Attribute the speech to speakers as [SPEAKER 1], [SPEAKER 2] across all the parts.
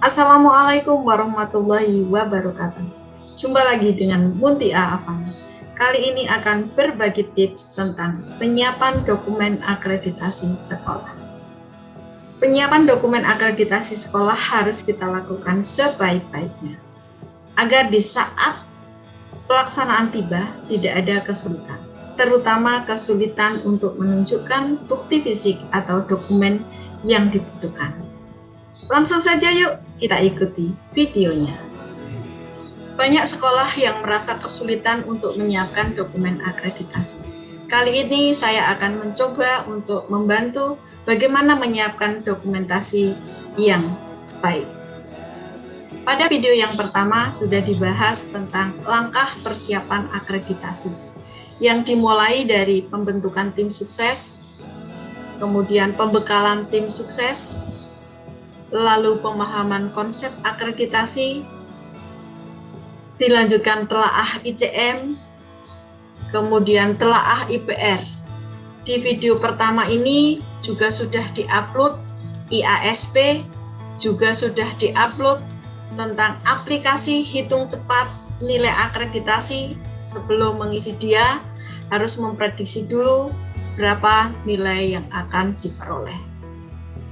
[SPEAKER 1] Assalamualaikum warahmatullahi wabarakatuh. Jumpa lagi dengan Muntia Afan. Kali ini akan berbagi tips tentang penyiapan dokumen akreditasi sekolah. Penyiapan dokumen akreditasi sekolah harus kita lakukan sebaik-baiknya, agar di saat pelaksanaan tiba tidak ada kesulitan, terutama kesulitan untuk menunjukkan bukti fisik atau dokumen yang dibutuhkan. Langsung saja yuk kita ikuti videonya. Banyak sekolah yang merasa kesulitan untuk menyiapkan dokumen akreditasi. Kali ini saya akan mencoba untuk membantu bagaimana menyiapkan dokumentasi yang baik. Pada video yang pertama sudah dibahas tentang langkah persiapan akreditasi yang dimulai dari pembentukan tim sukses, kemudian pembekalan tim sukses, lalu pemahaman konsep akreditasi, dilanjutkan telaah ICM, kemudian telaah IPR. Di video pertama ini juga sudah diupload IASP, juga sudah diupload tentang aplikasi hitung cepat nilai akreditasi. Sebelum mengisi dia, harus memprediksi dulu berapa nilai yang akan diperoleh.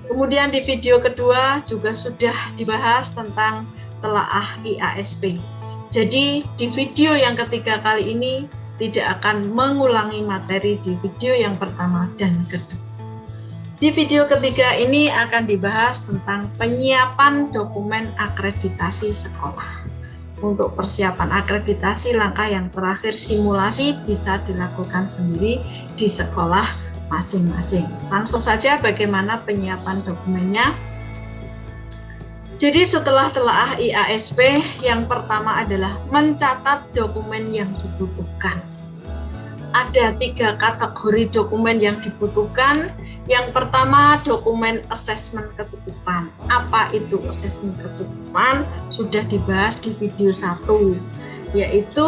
[SPEAKER 1] Kemudian di video kedua juga sudah dibahas tentang telaah IASP. Jadi di video yang ketiga kali ini tidak akan mengulangi materi di video yang pertama dan kedua. Di video ketiga ini akan dibahas tentang penyiapan dokumen akreditasi sekolah. Untuk persiapan akreditasi, langkah yang terakhir simulasi bisa dilakukan sendiri di sekolah masing-masing. Langsung saja bagaimana penyiapan dokumennya. Jadi setelah telaah IASP, yang pertama adalah mencatat dokumen yang dibutuhkan. Ada 3 kategori dokumen yang dibutuhkan. Yang pertama, dokumen asesmen kecukupan. Apa itu asesmen kecukupan? Sudah dibahas di video 1, yaitu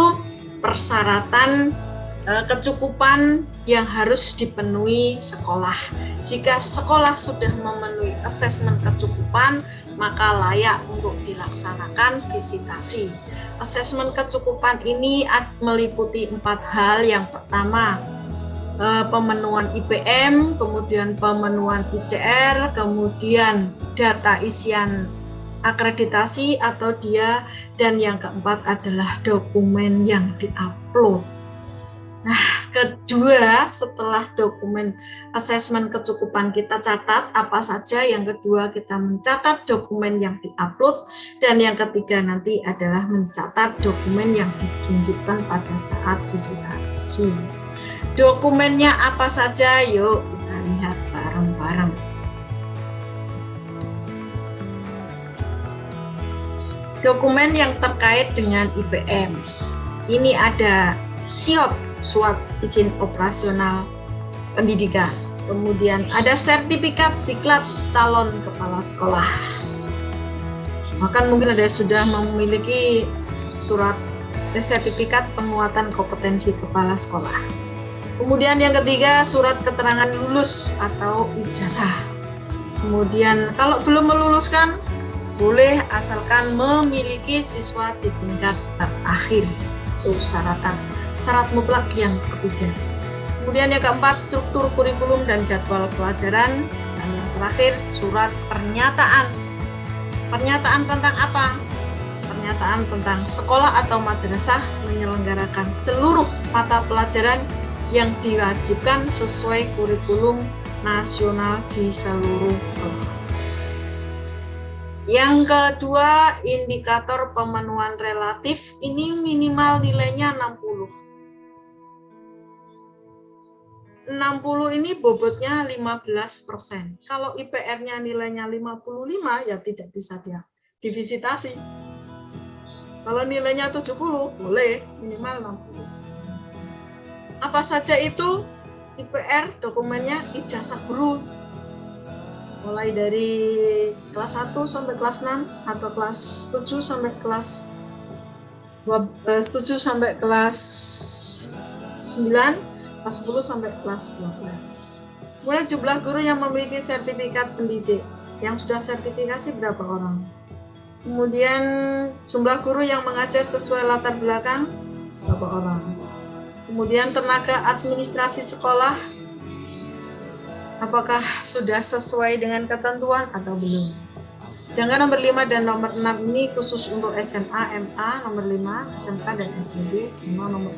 [SPEAKER 1] persyaratan kecukupan yang harus dipenuhi sekolah. Jika sekolah sudah memenuhi asesmen kecukupan, maka layak untuk dilaksanakan visitasi. Asesmen kecukupan ini meliputi 4 hal. Yang pertama, pemenuhan IPM, kemudian pemenuhan ICR, kemudian data isian akreditasi atau dia, dan yang keempat adalah dokumen yang diupload. Nah, kedua, setelah dokumen asesmen kecukupan kita catat apa saja, yang kedua kita mencatat dokumen yang diupload, dan yang ketiga nanti adalah mencatat dokumen yang ditunjukkan pada saat visitasi. Dokumennya apa saja? Yuk kita lihat bareng-bareng. Dokumen yang terkait dengan IPM. Ini ada SIOP, surat izin operasional pendidikan. Kemudian ada sertifikat diklat calon kepala sekolah. Bahkan mungkin ada yang sudah memiliki surat sertifikat penguatan kompetensi kepala sekolah. Kemudian yang ketiga, surat keterangan lulus atau ijazah. Kemudian kalau belum meluluskan, boleh asalkan memiliki siswa di tingkat terakhir. Itu syarat mutlak yang ketiga. Kemudian yang keempat, struktur kurikulum dan jadwal pelajaran. Dan yang terakhir, surat pernyataan. Pernyataan tentang apa? Pernyataan tentang sekolah atau madrasah menyelenggarakan seluruh mata pelajaran yang diwajibkan sesuai kurikulum nasional di seluruh kelas. Yang kedua, indikator pemenuhan relatif. Ini minimal nilainya 60. 60 ini bobotnya 15%. Kalau IPR-nya nilainya 55, ya tidak bisa dia divisitasi. Kalau nilainya 70, boleh minimal 60. Apa saja itu IPR? Dokumennya ijazah guru. Mulai dari kelas 1 sampai kelas 6 atau kelas 7 sampai kelas 7 sampai kelas 9, kelas 10 sampai kelas 12. Kemudian jumlah guru yang memiliki sertifikat pendidik. Yang sudah sertifikasi berapa orang? Kemudian jumlah guru yang mengajar sesuai latar belakang berapa orang. Kemudian tenaga administrasi sekolah, apakah sudah sesuai dengan ketentuan atau belum. Sedangkan nomor 5 dan nomor 6 ini khusus untuk SMA, MA, nomor 5 SMK dan SMP, nomor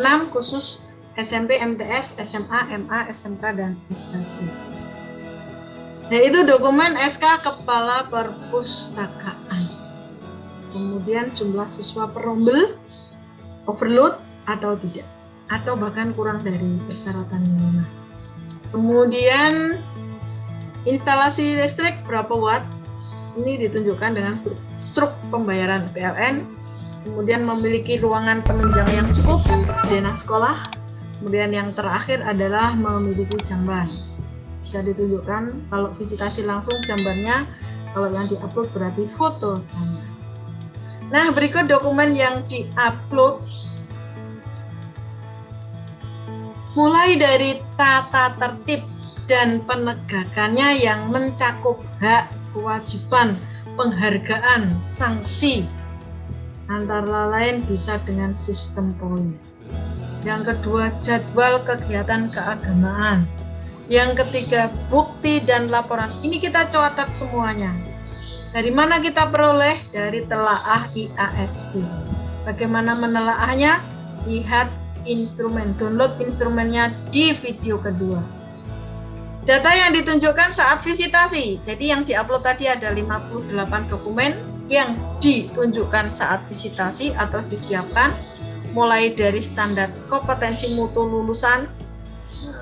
[SPEAKER 1] 6 khusus SMP, MTS, SMA, MA, SMK dan SLB. Yaitu dokumen SK Kepala Perpustakaan. Kemudian jumlah siswa per rombel, overload atau tidak, atau bahkan kurang dari persyaratan minimal. Kemudian instalasi listrik berapa watt, ini ditunjukkan dengan struk pembayaran PLN. Kemudian memiliki ruangan penunjang yang cukup, dana sekolah. Kemudian yang terakhir adalah memiliki jamban. Bisa ditunjukkan kalau visitasi langsung jambannya, kalau yang diupload berarti foto jamban. Nah, berikut dokumen yang diupload. Mulai dari tata tertib dan penegakannya yang mencakup hak, kewajiban, penghargaan, sanksi, antara lain bisa dengan sistem poin. Yang kedua, jadwal kegiatan keagamaan. Yang ketiga, bukti dan laporan. Ini kita catat semuanya. Dari mana kita peroleh? Dari telaah IASP. Bagaimana menelaahnya? Lihat instrumen, download instrumennya di video kedua. Data yang ditunjukkan saat visitasi. Jadi yang diupload tadi ada 58 dokumen yang ditunjukkan saat visitasi atau disiapkan, mulai dari standar kompetensi mutu lulusan,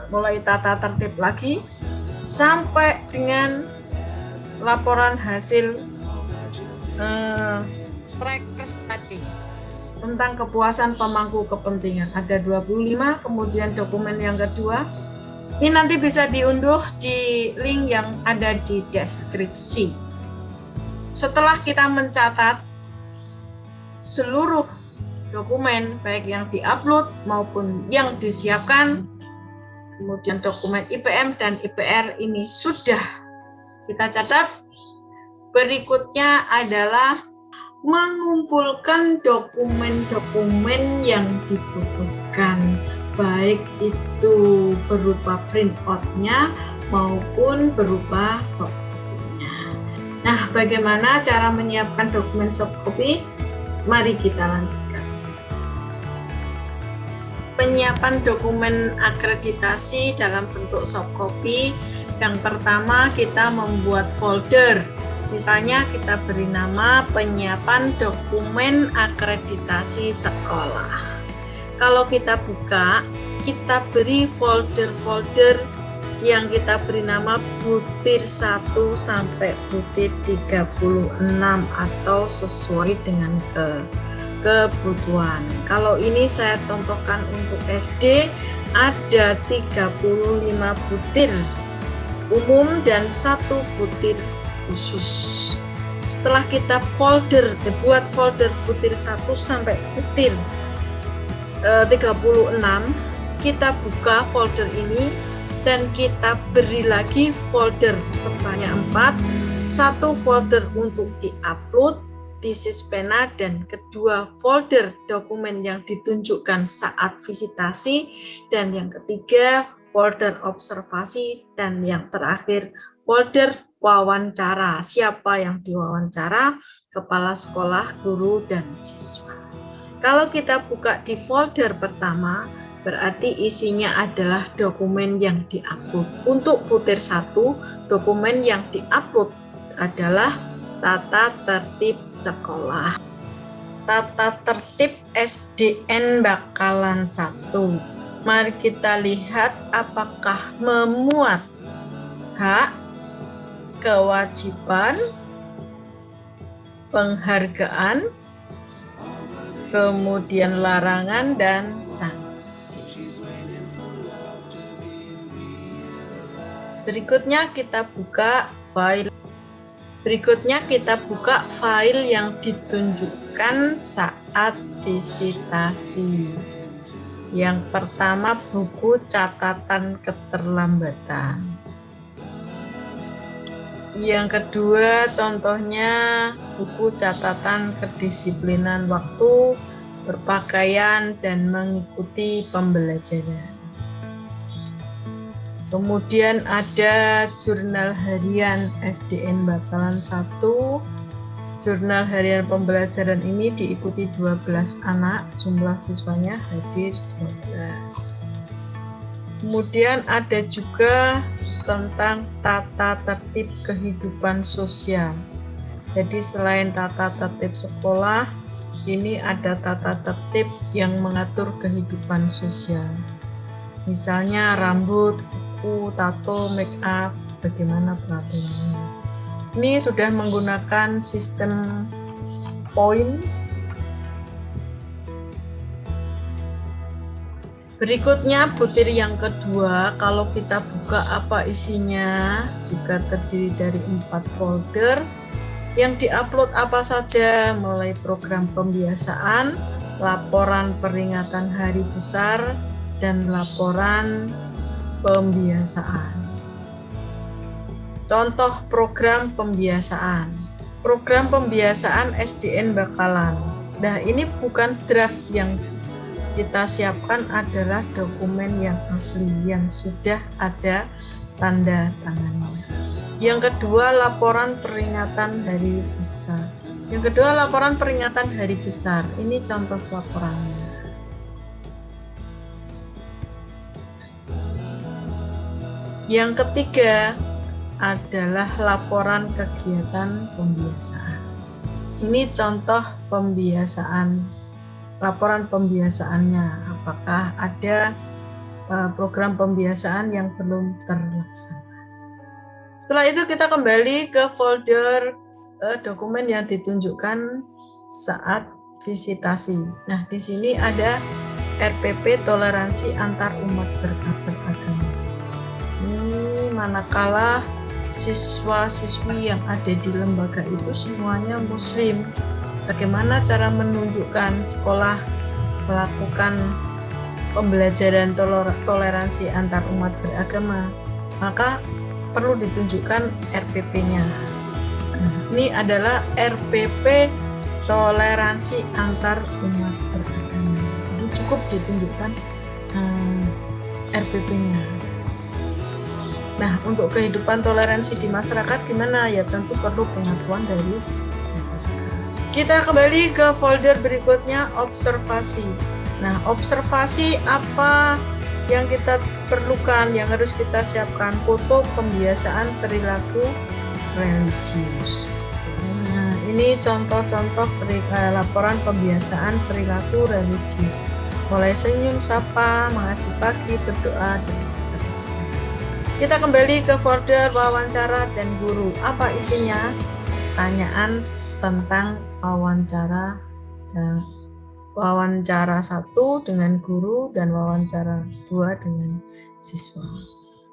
[SPEAKER 1] mulai tata tertib lagi, sampai dengan laporan hasil track prestasi tentang kepuasan pemangku kepentingan. Ada 25, kemudian dokumen yang kedua. Ini nanti bisa diunduh di link yang ada di deskripsi. Setelah kita mencatat seluruh dokumen, baik yang diupload maupun yang disiapkan, kemudian dokumen IPM dan IPR ini sudah kita catat. Berikutnya adalah mengumpulkan dokumen-dokumen yang dibutuhkan, baik itu berupa print out-nya maupun berupa soft copy-nya. Nah, bagaimana cara menyiapkan dokumen soft copy? Mari kita lanjutkan. Penyiapan dokumen akreditasi dalam bentuk soft copy. Yang pertama, kita membuat folder. Misalnya kita beri nama penyiapan dokumen akreditasi sekolah. Kalau kita buka, kita beri folder-folder yang kita beri nama butir 1 sampai butir 36 atau sesuai dengan kebutuhan. Kalau ini saya contohkan untuk SD, ada 35 butir umum dan 1 butir khusus. Setelah kita buat folder butir 1 sampai butir 36, kita buka folder ini dan kita beri lagi folder sebanyak 4, 1 folder untuk diupload, thesis pena, dan kedua folder dokumen yang ditunjukkan saat visitasi, dan yang ketiga folder observasi, dan yang terakhir folder wawancara. Siapa yang diwawancara? Kepala sekolah, guru, dan siswa. Kalau kita buka di folder pertama, berarti isinya adalah dokumen yang diupload. Untuk butir 1, dokumen yang diupload adalah tata tertib sekolah. Tata tertib SDN Bakalan 1. Mari kita lihat apakah memuat hak, kewajiban, penghargaan, kemudian larangan dan sanksi. Berikutnya kita buka file yang ditunjukkan saat visitasi. Yang pertama, buku catatan keterlambatan. Yang kedua, contohnya buku catatan kedisiplinan waktu, berpakaian, dan mengikuti pembelajaran. Kemudian ada jurnal harian SDN Bakalan 1. Jurnal harian pembelajaran ini diikuti 12 anak, jumlah siswanya hadir 12. Kemudian ada juga tentang tata tertib kehidupan sosial. Jadi selain tata tertib sekolah, ini ada tata tertib yang mengatur kehidupan sosial. Misalnya rambut, kuku, tato, make up, bagaimana peraturannya. Ini sudah menggunakan sistem poin. Berikutnya butir yang kedua, kalau kita buka apa isinya, juga terdiri dari 4 folder. Yang diupload apa saja, mulai program pembiasaan, laporan peringatan hari besar, dan laporan pembiasaan. Contoh program pembiasaan. Program pembiasaan SDN Bakalan. Nah, ini bukan draft yang kita siapkan, adalah dokumen yang asli yang sudah ada tanda tangannya. Yang kedua, laporan peringatan hari besar. Yang kedua, laporan peringatan hari besar. Ini contoh laporannya. Yang ketiga adalah laporan kegiatan pembiasaan. Ini contoh pembiasaan. Laporan pembiasaannya, apakah ada program pembiasaan yang belum terlaksana. Setelah itu kita kembali ke folder dokumen yang ditunjukkan saat visitasi. Nah, di sini ada RPP toleransi antar umat beragama. Ini manakala siswa-siswi yang ada di lembaga itu semuanya Muslim. Bagaimana cara menunjukkan sekolah melakukan pembelajaran toleransi antar umat beragama? Maka perlu ditunjukkan RPP-nya. Ini adalah RPP toleransi antar umat beragama. Jadi cukup ditunjukkan RPP-nya. Nah, untuk kehidupan toleransi di masyarakat gimana? Ya tentu perlu pengakuan dari masyarakat. Kita kembali ke folder berikutnya, observasi. Nah, observasi apa yang kita perlukan, yang harus kita siapkan? Foto pembiasaan perilaku religius. Nah, ini contoh-contoh laporan pembiasaan perilaku religius. Mulai senyum, sapa, mengaji pagi, berdoa, dan seterusnya. Kita kembali ke folder wawancara dan guru. Apa isinya? Pertanyaan tentang wawancara 1 dengan guru dan wawancara 2 dengan siswa.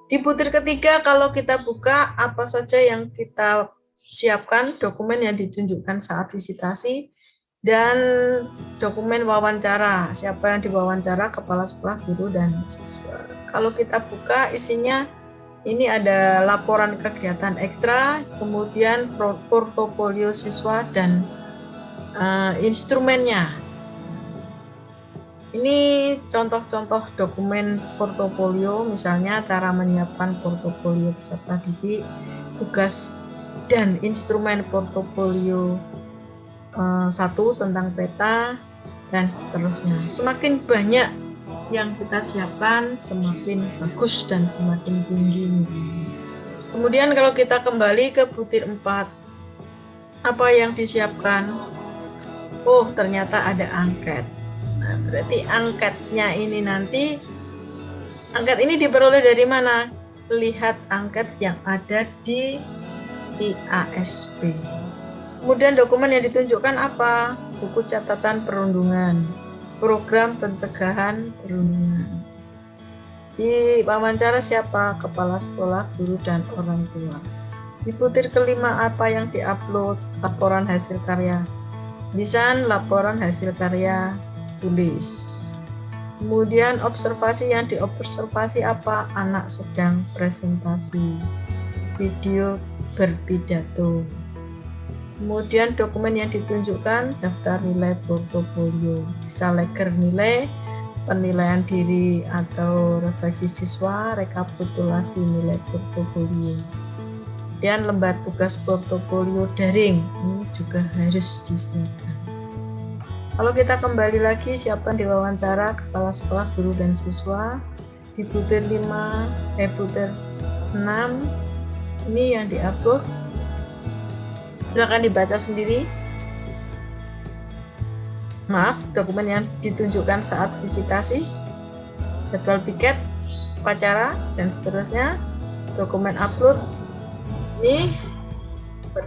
[SPEAKER 1] Di butir ketiga, kalau kita buka apa saja yang kita siapkan, dokumen yang ditunjukkan saat visitasi dan dokumen wawancara, siapa yang diwawancara, kepala sekolah, guru, dan siswa. Kalau kita buka isinya, ini ada laporan kegiatan ekstra, kemudian portofolio siswa dan instrumennya. Ini contoh-contoh dokumen portofolio, misalnya cara menyiapkan portofolio peserta didik, tugas dan instrumen portofolio 1 tentang peta, dan seterusnya. Semakin banyak yang kita siapkan, semakin bagus dan semakin tinggi. Kemudian kalau kita kembali ke butir 4, apa yang disiapkan? Oh, ternyata ada angket. Nah, berarti angketnya ini nanti, angket ini diperoleh dari mana? Lihat angket yang ada di IASP. Kemudian dokumen yang ditunjukkan apa? Buku catatan perundungan, program pencegahan perundungan. Di wawancara siapa? Kepala sekolah, guru, dan orang tua. Di butir kelima apa yang diupload? Laporan hasil karya lisan, laporan hasil karya tulis. Kemudian observasi yang diobservasi apa? Anak sedang presentasi, video berpidato. Kemudian dokumen yang ditunjukkan daftar nilai portofolio, bisa leker nilai, penilaian diri atau refleksi siswa, rekapitulasi nilai portofolio. Dan lembar tugas portofolio daring ini juga harus disiapkan. Kalau kita kembali lagi siapkan diwawancara kepala sekolah, guru dan siswa di butir 5, butir 6 ini yang diupload. Silakan dibaca sendiri. Maaf, dokumen yang ditunjukkan saat visitasi, jadwal piket, upacara, dan seterusnya. Dokumen upload ini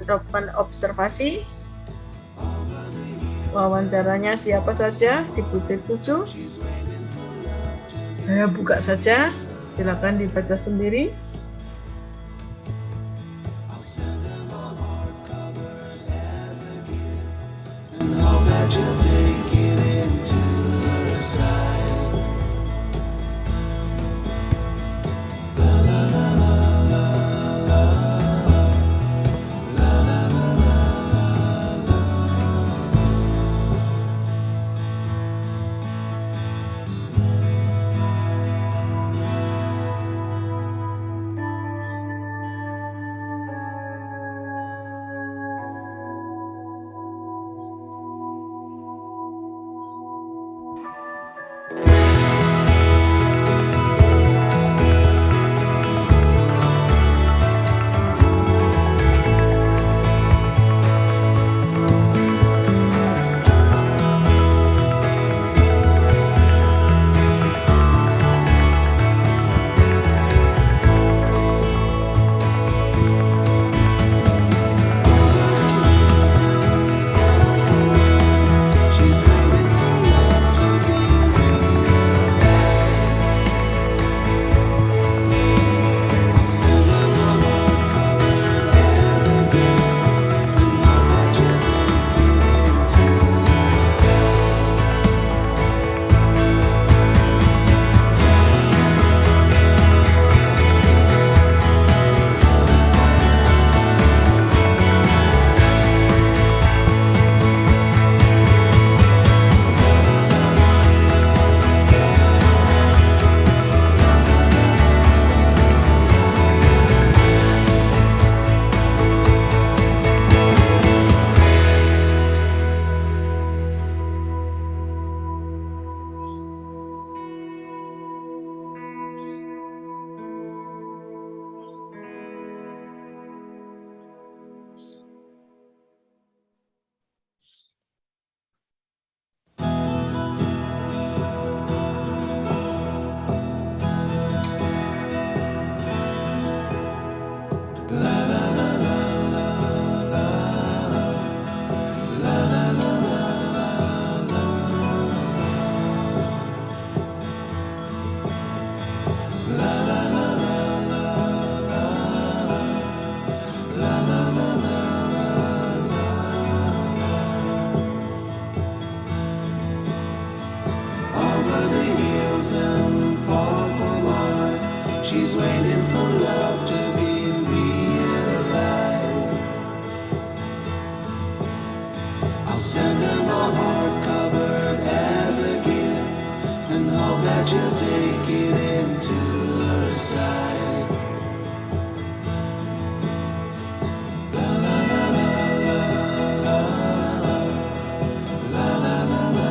[SPEAKER 1] dokumen observasi. Wawancaranya siapa saja di butir 7. Saya buka saja, silakan dibaca sendiri.
[SPEAKER 2] She's waiting for love to be realized. I'll send her my heart covered as a gift, and hope that you'll take it into her side. La la la la la la la la la la.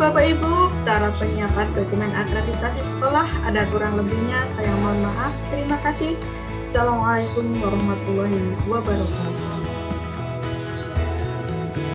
[SPEAKER 1] Bapak Ibu, cara penyiapan dokumen akreditasi sekolah. Ada kurang lebihnya, saya mohon maaf. Terima kasih. Assalamualaikum warahmatullahi wabarakatuh.